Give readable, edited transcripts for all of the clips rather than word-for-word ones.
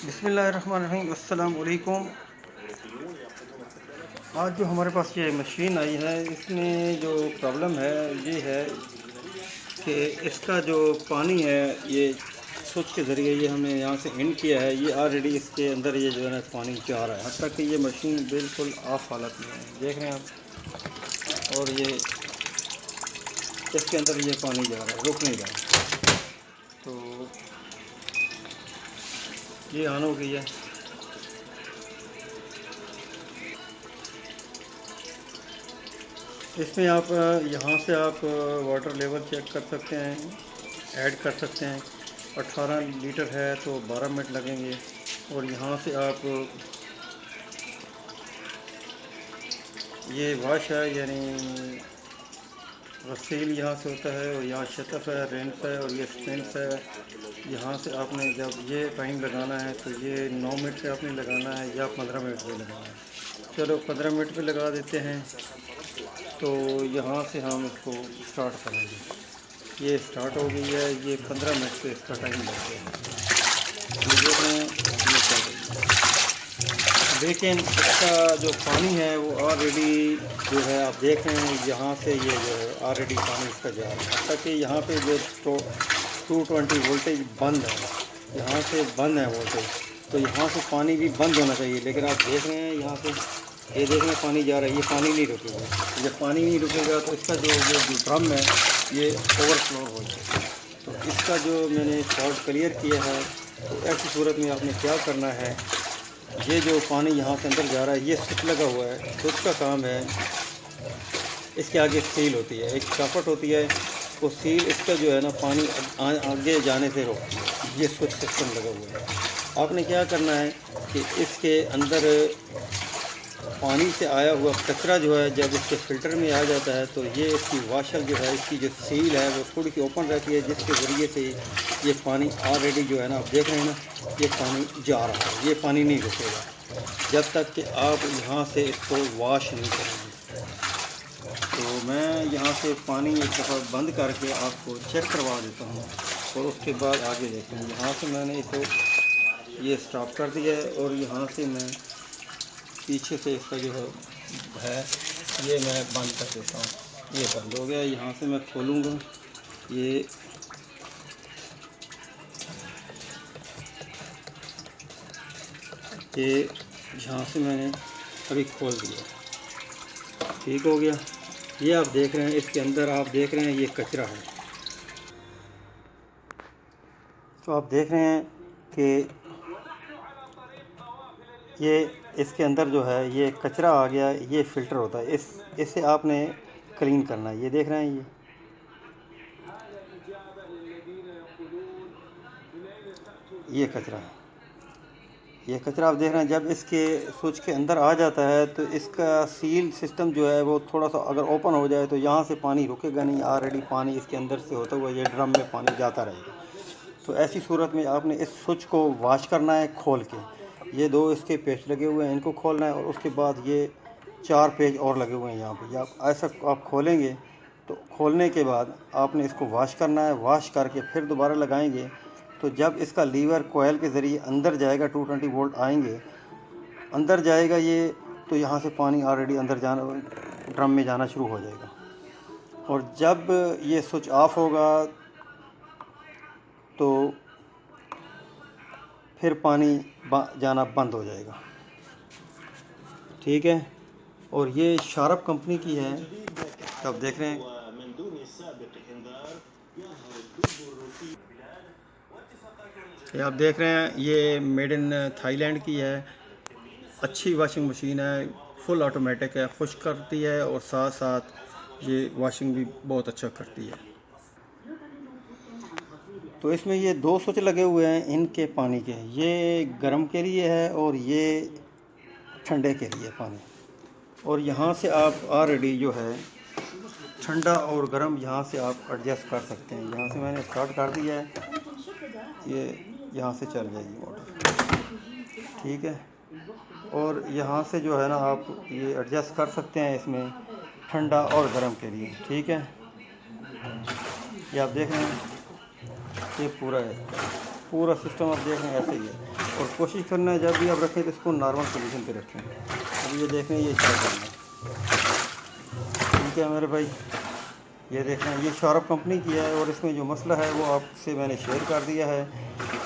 बिस्मिल्लाहिर्रहमानिर्रहीम, अस्सलाम वालेकुम। आज जो हमारे पास ये मशीन आई है, इसमें जो प्रॉब्लम है ये है कि इसका जो पानी है ये स्विच के ज़रिए ये हमने यहाँ से इन किया है, ये ऑलरेडी इसके अंदर ये जो है ना पानी जा रहा है, हद तक कि ये मशीन बिल्कुल ऑफ हालत में है, देख रहे हैं आप। और ये इसके अंदर ये पानी जा रहा है, रुक नहीं रहा। तो ये ऑन हो गई है। इसमें आप यहाँ से आप वाटर लेवल चेक कर सकते हैं, ऐड कर सकते हैं। 18 लीटर है तो 12 मिनट लगेंगे। और यहाँ से आप ये वाश है, यानी रसील यहाँ से होता है, और यहाँ शतफ है, रेंस है, और ये स्पिन्स है। यहाँ से आपने जब ये टाइम लगाना है तो ये 9 मिनट पे आपने लगाना है या 15 मिनट पे लगाना है। चलो 15 मिनट पे लगा देते हैं। तो यहाँ से हम इसको स्टार्ट करेंगे। ये स्टार्ट हो गई है, ये 15 मिनट पे इसका टाइम लग गया है। ये देख रहे हैं, ये चल रही है। लेकिन इसका जो पानी है वो ऑलरेडी जो है आप देख रहे हैं, यहाँ से ये जो है ऑलरेडी पानी इसका जा रहा है। ताकि यहाँ पे जो 220 वोल्टेज बंद है, यहाँ से बंद है वोल्टेज, तो यहाँ से पानी भी बंद होना चाहिए। लेकिन आप देख रहे हैं यहाँ से, ये देख रहे हैं पानी जा रहा है, ये पानी नहीं रुकेगा। जब पानी नहीं रुकेगा तो इसका जो ड्रम है ये ओवरफ्लो हो जाएगा। तो इसका जो मैंने फॉल्ट क्लियर किया है, तो ऐसी सूरत में आपने क्या करना है, ये जो पानी यहाँ से अंदर जा रहा है, ये स्विच लगा हुआ है। स्विच का काम है, इसके आगे सील होती है, एक शाफट होती है, वो सील इसका जो है ना पानी आगे जाने से रोकती है। ये स्विच सिस्टम लगा हुआ है। आपने क्या करना है कि इसके अंदर पानी से आया हुआ कचरा जो है जब इसके फ़िल्टर में आ जाता है, तो ये इसकी वाशर जो है, इसकी जो सील है वो थोड़ी सी ओपन रहती है, जिसके ज़रिए से ये पानी ऑलरेडी जो है ना, आप देख रहे हैं ना, ये पानी जा रहा है। ये पानी नहीं रुकेगा जब तक कि आप यहाँ से इसको वॉश नहीं करेंगे। तो मैं यहाँ से पानी एक दफ़ा बंद करके आपको चेक करवा देता हूँ, और उसके बाद आगे देखते हैं। यहाँ से मैंने इसको ये स्टॉप कर दिया है, और यहाँ से मैं पीछे से इसका जो है ये मैं बंद कर देता हूँ। ये बंद हो गया। यहाँ से मैं खोलूँगा, ये यहाँ से मैंने अभी खोल दिया, ठीक हो गया। ये आप देख रहे हैं, इसके अंदर आप देख रहे हैं ये कचरा है। तो आप देख रहे हैं कि ये इसके अंदर जो है ये कचरा आ गया, ये फ़िल्टर होता है, इसे आपने क्लीन करना है। ये देख रहे हैं, ये कचरा है, ये कचरा आप देख रहे हैं। जब इसके स्विच के अंदर आ जाता है तो इसका सील सिस्टम जो है वो थोड़ा सा अगर ओपन हो जाए तो यहाँ से पानी रुकेगा नहीं, ऑलरेडी पानी इसके अंदर से होता हुआ ये ड्रम में पानी जाता रहेगा। तो ऐसी सूरत में आपने इस स्विच को वॉश करना है खोल के। ये 2 इसके पेच लगे हुए हैं, इनको खोलना है, और उसके बाद ये 4 पेज और लगे हुए हैं यहाँ पे। आप ऐसा आप खोलेंगे तो खोलने के बाद आपने इसको वॉश करना है। वॉश करके फिर दोबारा लगाएंगे, तो जब इसका लीवर कोयल के ज़रिए अंदर जाएगा, 220 वोल्ट आएंगे, अंदर जाएगा ये, तो यहाँ से पानी ऑलरेडी अंदर जाना, ड्रम में जाना शुरू हो जाएगा। और जब ये स्विच ऑफ होगा तो फिर पानी जाना बंद हो जाएगा, ठीक है। और ये शार्प कंपनी की है, तो आप देख रहे हैं। ये आप देख रहे हैं, ये मेड इन थाईलैंड की है। अच्छी वॉशिंग मशीन है, फुल ऑटोमेटिक है, खुश्क करती है, और साथ साथ ये वॉशिंग भी बहुत अच्छा करती है। तो इसमें ये 2 स्विच लगे हुए हैं इनके पानी के, ये गर्म के लिए है और ये ठंडे के लिए पानी। और यहाँ से आप ऑलरेडी जो है ठंडा और गर्म यहाँ से आप एडजस्ट कर सकते हैं। यहाँ से मैंने स्टार्ट कर दिया है, ये यहाँ से चल जाएगी मोटर, ठीक है। और यहाँ से जो है ना आप ये एडजस्ट कर सकते हैं इसमें ठंडा और गर्म के लिए, ठीक है। ये आप देख रहे हैं, ये पूरा है, पूरा सिस्टम आप देख रहे हैं ऐसे ही है। और कोशिश करना है जब भी आप रखें तो इसको नॉर्मल पोजीशन पे रखें। अभी ये देख रहे हैं ये क्या करना है, ठीक है मेरे भाई। ये देख रहे हैं ये शार्प कंपनी की है और इसमें जो मसला है वो आपसे मैंने शेयर कर दिया है।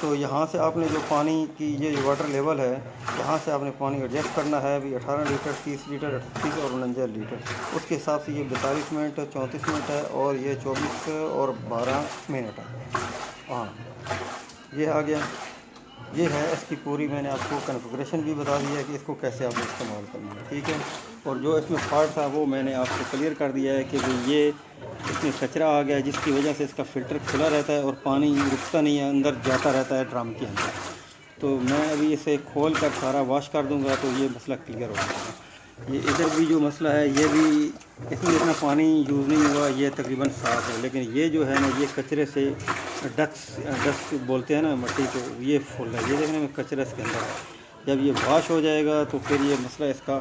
तो यहाँ से आपने जो पानी की ये जो वाटर लेवल है यहाँ से आपने पानी एडजस्ट करना है। अभी 18 लीटर, 30 लीटर, 38 और 49 लीटर, उसके हिसाब से ये 42 मिनट, 34 मिनट है और ये 24 और 12 मिनट है। हाँ, ये आ गया। ये है इसकी पूरी, मैंने आपको कॉन्फ़िगरेशन भी बता दी है कि इसको कैसे आपने इस्तेमाल करना है, ठीक है। और जो इसमें फॉल्ट था वो मैंने आपको क्लियर कर दिया है कि भाई ये इसमें कचरा आ गया जिसकी वजह से इसका फ़िल्टर खुला रहता है और पानी रुकता नहीं है, अंदर जाता रहता है ड्रम के अंदर। तो मैं अभी इसे खोल कर सारा वॉश कर दूंगा तो ये मसला क्लियर हो जाएगा। ये इधर भी जो मसला है ये भी, इसमें इतना पानी यूज़ नहीं हुआ, ये तकरीबन साफ़ है, लेकिन ये जो है ना ये कचरे से डस्ट बोलते हैं ना मट्टी को, ये फुल है। ये देखने में कचरा इसके अंदर है। जब ये वॉश हो जाएगा तो फिर ये मसला इसका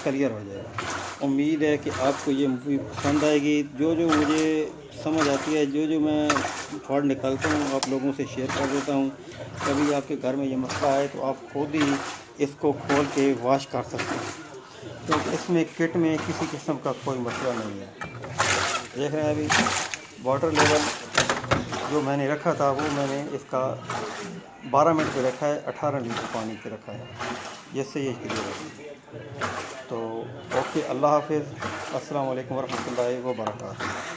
क्लियर हो जाएगा। उम्मीद है कि आपको ये मूवी पसंद आएगी। जो जो मुझे समझ आती है, जो जो मैं फॉल्ट निकालता हूँ आप लोगों से शेयर कर देता हूँ। कभी आपके घर में ये मसला है तो आप खुद ही इसको खोल के वॉश कर सकते हैं, तो इसमें किट में किसी किस्म का कोई मसला नहीं है। देख रहे हैं अभी वाटर लेवल जो मैंने रखा था वो मैंने इसका 12 मिनट पे रखा है, 18 लीटर पानी पे रखा है, जिससे ये क्लियर है। तो ओके, अल्लाह हाफिज़, अस्सलाम वालेकुम वरहमतुल्लाहि व बरकातहू।